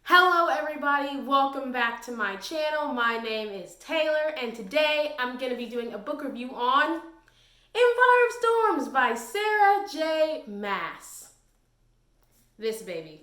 Hello everybody, welcome back to my channel. My name is Taylor and today I'm going to be doing a book review on Empire of Storms by Sarah J. Maas. This baby.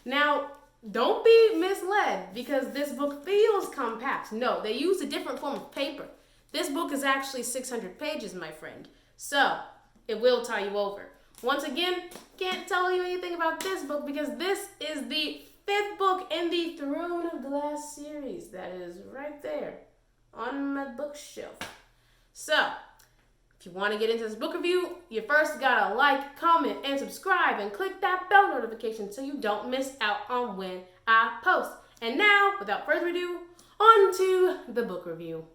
Now, don't be misled because this book feels compact. No, they used a different form of paper. This book is actually 600 pages, my friend. So, it will tie you over. Once again, can't tell you anything about this book because this is the fifth book in the Throne of Glass series that is right there on my bookshelf. So, if you want to get into this book review, you first gotta like, comment, and subscribe, and click that bell notification so you don't miss out on when I post. And now, without further ado, on to the book review.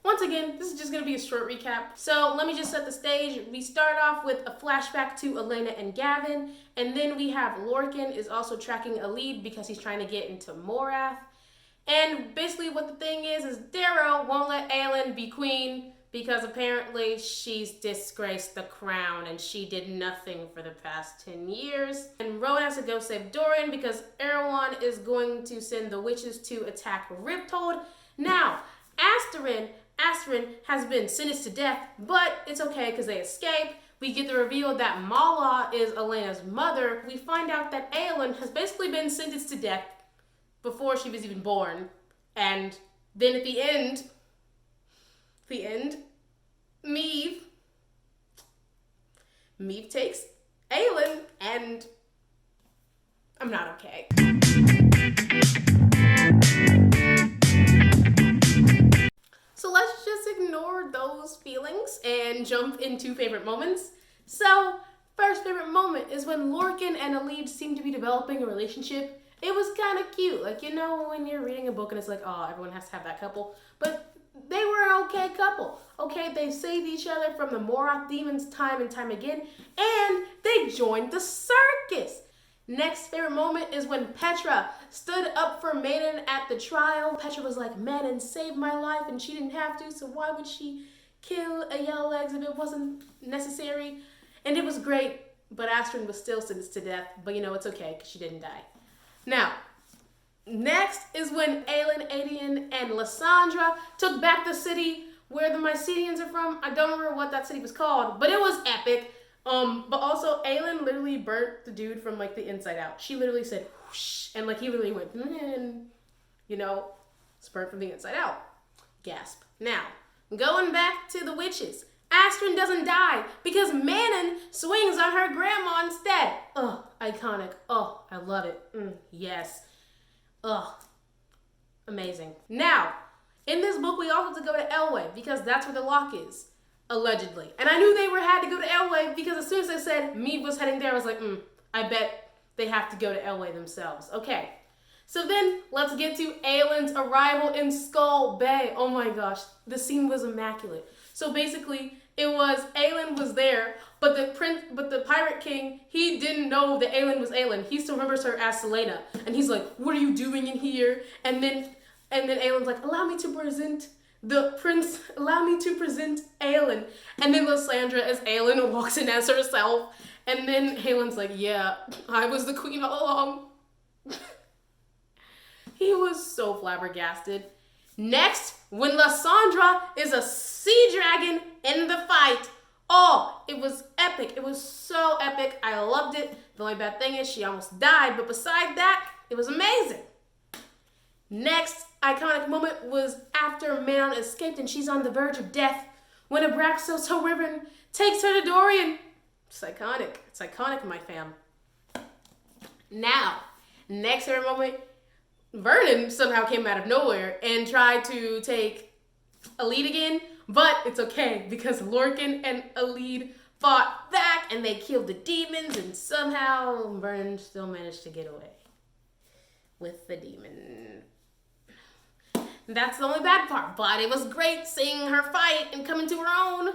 Once again, this is just going to be a short recap. So let me just set the stage. We start off with a flashback to Elena and Gavin, and then we have Lorcan is also tracking a lead because he's trying to get into Morath. And basically what the thing is Darrow won't let Aelin be queen because apparently she's disgraced the crown and she did nothing for the past 10 years. And Rowan has to go save Dorian because Erewhon is going to send the witches to attack Riptold. Now, Asterin has been sentenced to death, but it's okay because they escape. We get the reveal that Mala is Elena's mother. We find out that Aelin has basically been sentenced to death before she was even born. And then at the end, Maeve takes Aelin, and I'm not okay. So let's just ignore those feelings and jump into favorite moments. So, first favorite moment is when Lorcan and Elide seem to be developing a relationship. It was kind of cute. Like, you know, when you're reading a book and it's like, oh, everyone has to have that couple. But they were an okay couple. Okay, they saved each other from the Morath demons time and time again. And they joined the circus. Next favorite moment is when Petra stood up for Maiden at the trial. Petra was like, Maiden saved my life and she didn't have to, so why would she kill a Yellowlegs if it wasn't necessary? And it was great, but Asterin was still sentenced to death. But you know, it's okay because she didn't die. Now, next is when Aelin, Adian, and Lysandra took back the city where the Mycenians are from. I don't remember what that city was called, but it was epic. But also Aelin literally burnt the dude from like the inside out. She literally said whoosh, and like he literally went, you know, it's burnt from the inside out. Gasp. Now, going back to the witches. Asterin doesn't die because Manon swings on her grandma instead. Ugh, iconic. Oh, I love it. Yes. Ugh, amazing. Now, in this book, we also have to go to Elway because that's where the lock is. Allegedly. And I knew they had to go to Elway because as soon as they said Mead was heading there, I was like, I bet they have to go to Elway themselves. Okay. So then, let's get to Aelin's arrival in Skull Bay. Oh my gosh, the scene was immaculate. So basically, it was Aelin was there, but the Pirate King, he didn't know that Aelin was Aelin. He still remembers her as Selena. And he's like, what are you doing in here? And then Aelin's like, allow me to present Aelin. And then Lysandra as Aelin walks in as herself. And then Aelin's like, yeah, I was the queen all along. He was so flabbergasted. Next, when Lysandra is a sea dragon in the fight. Oh, it was epic. It was so epic. I loved it. The only bad thing is she almost died. But beside that, it was amazing. Next iconic moment was after Manon escaped and she's on the verge of death when Abraxos Ribbon takes her to Dorian. It's iconic. It's iconic, my fam. Now, next favorite moment, Vernon somehow came out of nowhere and tried to take Elide again, but it's okay because Lorcan and Elide fought back and they killed the demons and somehow Vernon still managed to get away with the demon. That's the only bad part, but it was great seeing her fight and come into her own.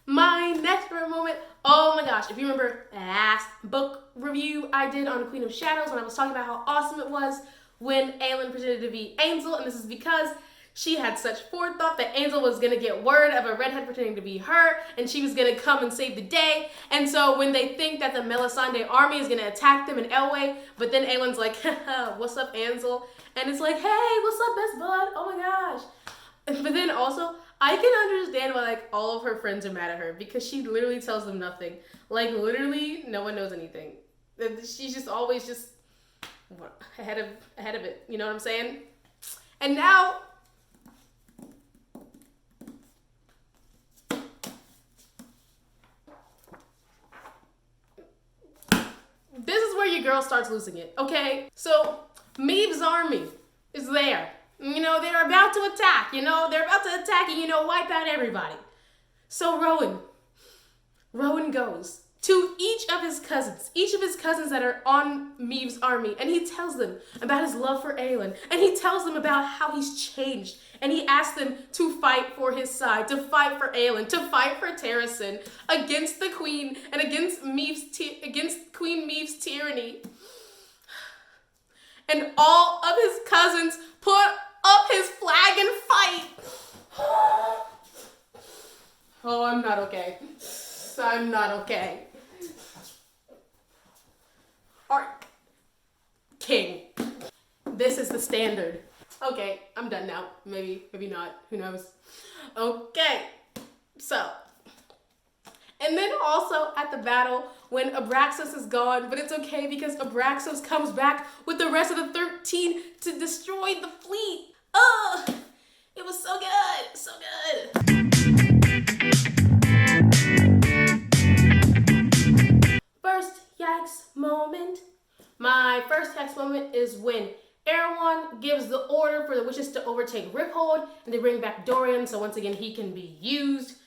My next favorite moment, oh my gosh, if you remember last book review I did on Queen of Shadows when I was talking about how awesome it was, when Aelin pretended to be Angel, and this is because she had such forethought that Angel was gonna get word of a redhead pretending to be her, and she was gonna come and save the day. And so when they think that the Melisande army is gonna attack them in Elway, but then Aelin's like, haha, what's up, Ansel? And it's like, hey, what's up, best bud? Oh my gosh. But then also, I can understand why like all of her friends are mad at her, because she literally tells them nothing. Like literally, no one knows anything. She's just always just ahead of it. You know what I'm saying? And now, this is where your girl starts losing it, okay? So, Maeve's army is there. You know, they're about to attack, they're about to attack and, wipe out everybody. So Rowan goes to each of his cousins that are on Maeve's army, and he tells them about his love for Aelin, and he tells them about how he's changed, and he asks them to fight for his side, to fight for Aelin, to fight for Terrasen, against the queen, and against Queen Maeve's tyranny. And all of his cousins put up his flag and fight. Oh, I'm not okay. I'm not okay. Arc. King. This is the standard. Okay, I'm done now. Maybe not. Who knows? Okay. So. And then also at the battle when Abraxas is gone, but it's okay because Abraxas comes back with the rest of the 13 to destroy the fleet. Oh, it was so good. So good. First yikes moment. My first yikes moment is when Erewhon gives the order for the witches to overtake Rickhold and to bring back Dorian so once again he can be used.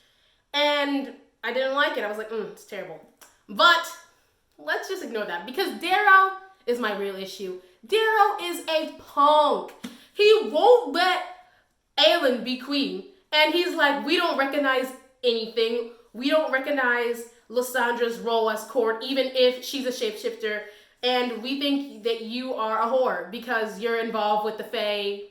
And I didn't like it. I was like, it's terrible. But let's just ignore that because Darrow is my real issue. Darrow is a punk. He won't let Aelin be queen. And he's like, we don't recognize anything. We don't recognize Lysandra's role as court, even if she's a shapeshifter. And we think that you are a whore because you're involved with the Fae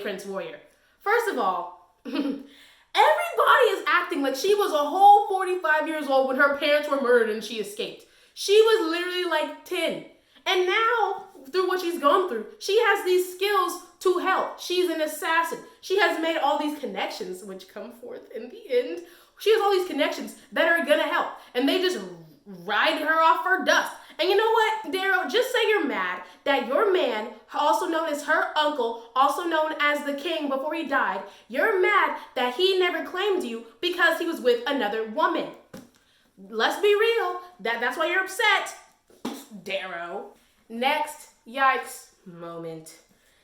Prince Warrior. First of all, everybody is acting like she was a whole 45 years old when her parents were murdered and she escaped. She was literally like 10. And now, through what she's gone through, she has these skills to help. She's an assassin. She has made all these connections, which come forth in the end. She has all these connections that are gonna help. And they just ride her off for dust. And you know what, Darrow? Just say you're mad that your man, also known as her uncle, also known as the king before he died, you're mad that he never claimed you because he was with another woman. Let's be real. That's why you're upset, Darrow. Next yikes moment.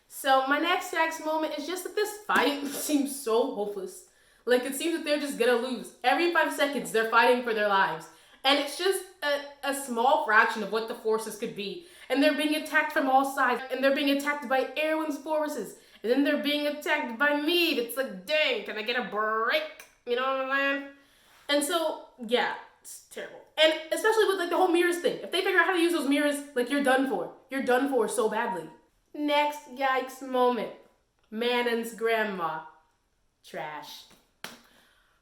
So my next yikes moment is just that this fight seems so hopeless. Like it seems that they're just gonna lose. Every 5 seconds they're fighting for their lives. And it's just a small fraction of what the forces could be. And they're being attacked from all sides. And they're being attacked by Erwin's forces. And then they're being attacked by me. It's like, dang, can I get a break? You know what I'm saying? And so, yeah, it's terrible. And especially with like the whole mirrors thing. If they figure out how to use those mirrors, like you're done for. You're done for so badly. Next yikes moment. Manon's grandma. Trash.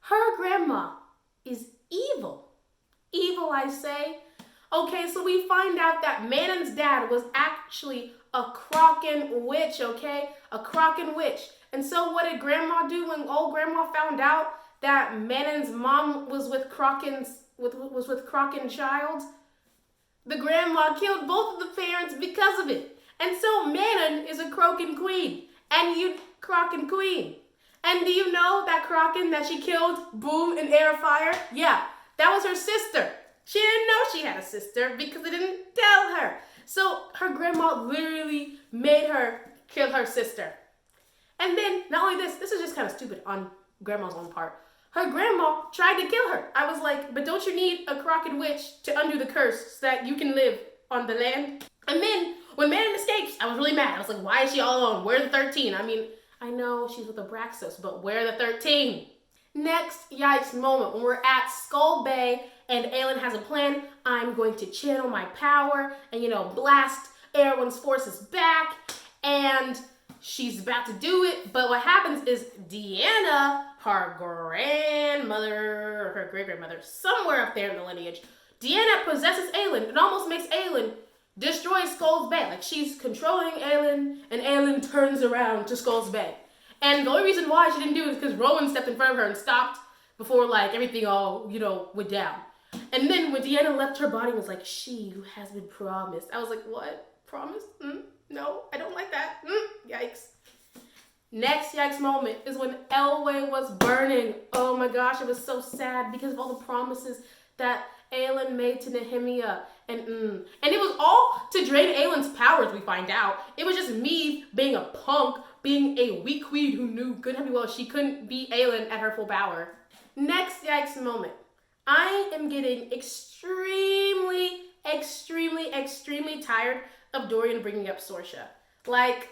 Her grandma is evil. Evil, I say. Okay, so we find out that Manon's dad was actually a Kraken witch, okay? A Kraken witch. And so what did grandma do when old grandma found out that Manon's mom was with Kraken child? The grandma killed both of the parents because of it. And so Manon is a Kraken queen. And you Kraken queen. And do you know that Kraken that she killed, boom, in air fire? Yeah. That was her sister. She didn't know she had a sister because they didn't tell her. So her grandma literally made her kill her sister. And then, not only this is just kind of stupid on grandma's own part. Her grandma tried to kill her. I was like, but don't you need a Kraken witch to undo the curse so that you can live on the land? And then, when Manon escapes, I was really mad. I was like, why is she all alone? Where are the 13? I mean, I know she's with Abraxas, but where are the 13? Next yikes moment, when we're at Skull Bay and Aelin has a plan, I'm going to channel my power and, blast Erwin's forces back. and she's about to do it, but what happens is Deanna, her grandmother, her great-grandmother, somewhere up there in the lineage, Deanna possesses Aelin and almost makes Aelin destroy Skull's Bay. Like, she's controlling Aelin, and Aelin turns around to Skull's Bay. And the only reason why she didn't do it is because Rowan stepped in front of her and stopped before, like, everything all, went down. And then when Deanna left her body, was like, she who has been promised. I was like, what? Promised? No, I don't like that. Yikes. Next yikes moment is when Elway was burning. Oh my gosh, it was so sad because of all the promises that Aelin made to Nehemia. And it was all to drain Aelin's powers, we find out. It was just me being a punk, being a weak queen who knew good and well she couldn't beat Aelin at her full power. Next yikes moment. I am getting extremely tired of Dorian bringing up Sorsha. Like,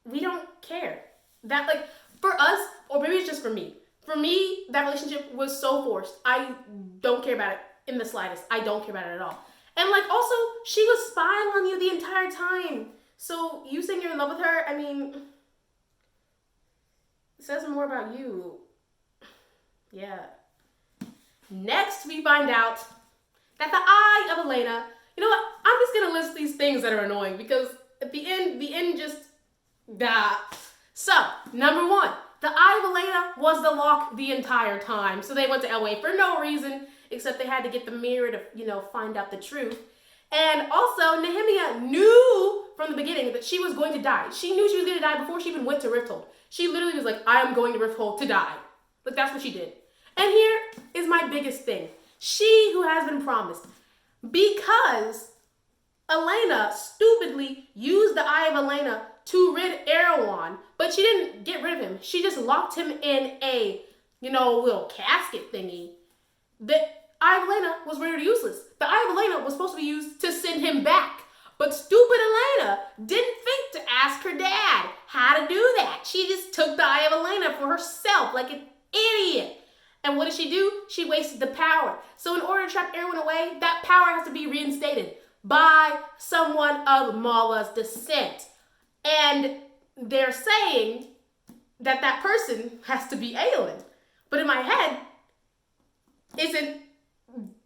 we don't care. That, like, for us, or maybe it's just for me. For me, that relationship was so forced. I don't care about it in the slightest. I don't care about it at all. And, like, also, she was spying on you the entire time. So, you saying you're in love with her, I mean, it says more about you. Yeah. Next, we find out that the eye of Elena, you know what? I'm just going to list these things that are annoying because at the end just, So, number one, the eye of Elena was the lock the entire time. So they went to Elway for no reason, except they had to get the mirror to, find out the truth. And also, Nehemia knew from the beginning that she was going to die. She knew she was going to die before she even went to Rifthold. She literally was like, I am going to Rifthold to die. Like, that's what she did. And here is my biggest thing. She who has been promised. Because Elena stupidly used the Eye of Elena to rid Erewhon, but she didn't get rid of him. She just locked him in a, little casket thingy. The Eye of Elena was rendered useless. The Eye of Elena was supposed to be used to send him back. But stupid Elena didn't think to ask her dad how to do that. She just took the Eye of Elena for herself like an idiot. And what did she do? She wasted the power. So in order to trap Erewhon away, that power has to be reinstated by someone of Mala's descent. And they're saying that that person has to be Aelin. But in my head, isn't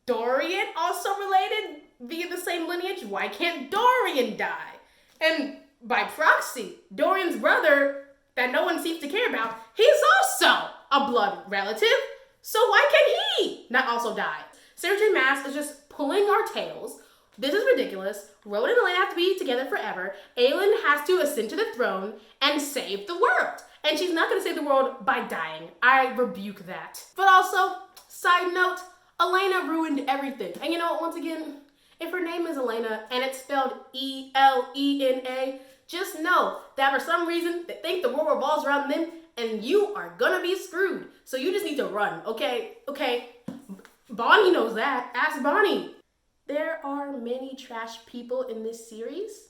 Dorian also related via the same lineage? Why can't Dorian die? And by proxy, Dorian's brother that no one seems to care about, he's also a blood relative. So why can he not also die? Sarah J. Maas is just pulling our tails. This is ridiculous. Rowan and Elena have to be together forever. Aelin has to ascend to the throne and save the world. And she's not going to save the world by dying. I rebuke that. But also, side note, Elena ruined everything. And once again, if her name is Elena and it's spelled E-L-E-N-A, just know that for some reason they think the world revolves around them and you are gonna be screwed. So you just need to run, okay? Okay, Bonnie knows that. Ask Bonnie. There are many trash people in this series,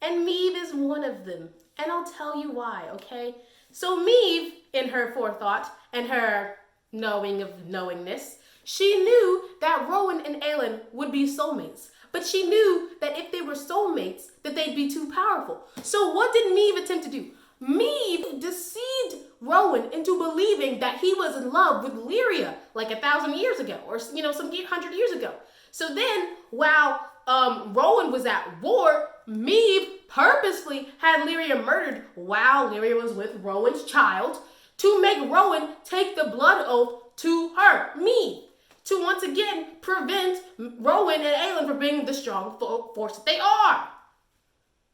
and Maeve is one of them. And I'll tell you why, okay? So Maeve, in her forethought and her knowing of knowingness, she knew that Rowan and Aelin would be soulmates. But she knew that if they were soulmates, that they'd be too powerful. So what did Maeve attempt to do? Maeve deceived Rowan into believing that he was in love with Lyria like 1,000 years ago or, some 100 years ago. So then, while Rowan was at war, Maeve purposefully had Lyria murdered while Lyria was with Rowan's child to make Rowan take the blood oath to her, Maeve, to once again prevent Rowan and Aelin from being the strong force that they are.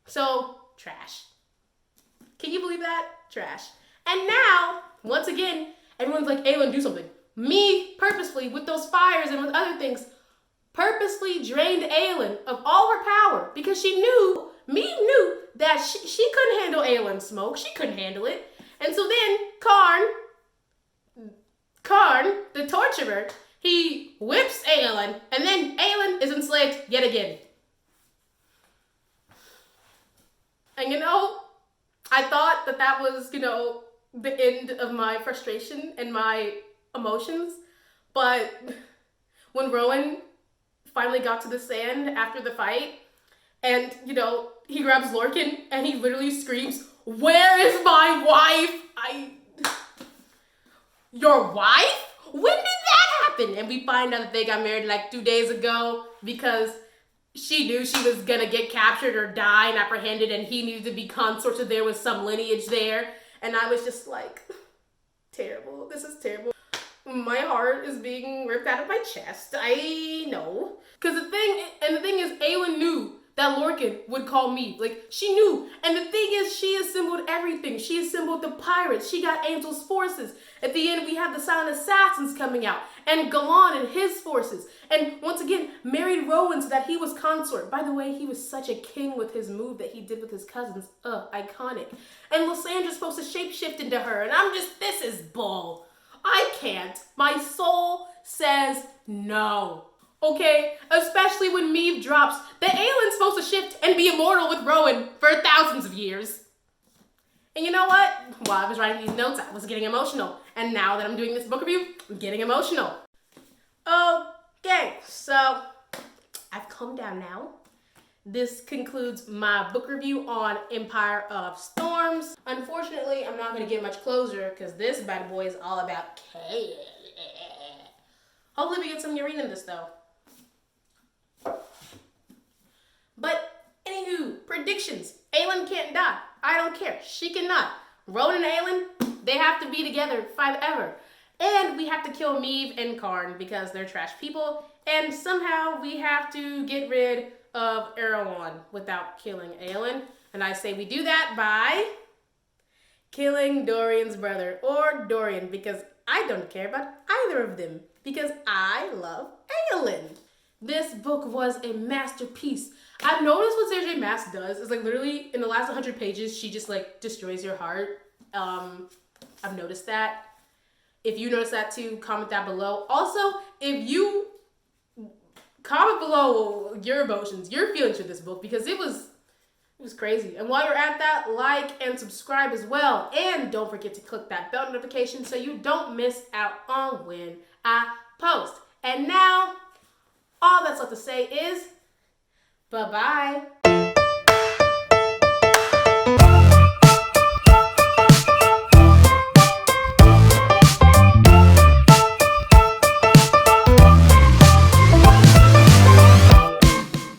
So, trash. Can you believe that? Trash. And now, once again, everyone's like, Aelin, do something. Maeve purposefully, with those fires and with other things, purposely drained Aelin of all her power because Maeve knew that she couldn't handle Aelin's smoke. She couldn't handle it. And so then Karn, the torturer, he whips Aelin, and then Aelin is enslaved yet again. And I thought that was, the end of my frustration and my emotions. But when Rowan finally got to the sand after the fight, And, you know, he grabs Lorcan and he literally screams, "Where is my wife?" Your wife? When did that happen? And we find out that they got married like 2 days ago because she knew she was gonna get captured or die and apprehended, and he needed to be consort, so there was some lineage there. And I was just like, terrible. This is terrible. My heart is being ripped out of my chest. I know. Because the thing is, Aelin knew that Lorcan would call me. Like, she knew. And the thing is, she assembled everything. She assembled the pirates. She got Angel's forces. At the end, we have the Silent Assassins coming out. And Galan and his forces. And once again, married Rowan so that he was consort. By the way, he was such a king with his move that he did with his cousins. Iconic. And Lysandra's supposed to shapeshift into her. And I'm just, this is bull. I can't. My soul says no. Okay? Especially when Meave drops that Aelin's supposed to shift and be immortal with Rowan for thousands of years. And you know what? While I was writing these notes, I was getting emotional. And now that I'm doing this book review, I'm getting emotional. Okay, so I've calmed down now. This concludes my book review on Empire of Storms. Unfortunately, I'm not going to get much closure because this bad boy is all about chaos. Hopefully we get some urine in this though. But anywho, predictions. Aelin can't die. I don't care. She cannot. Rowan and Aelin, they have to be together forever. And we have to kill Meave and Karn because they're trash people. And somehow we have to get rid of Erewhon without killing Aelin. And I say we do that by killing Dorian's brother or Dorian because I don't care about either of them because I love Aelin. This book was a masterpiece. I've noticed what Sarah J. Maas does is like literally in the last 100 pages, she just like destroys your heart. I've noticed that. If you notice that too, comment that below. Also, if you comment below your emotions, your feelings with this book because it was crazy. And while you're at that, like and subscribe as well. And don't forget to click that bell notification so you don't miss out on when I post. And now, all that's left to say is bye-bye.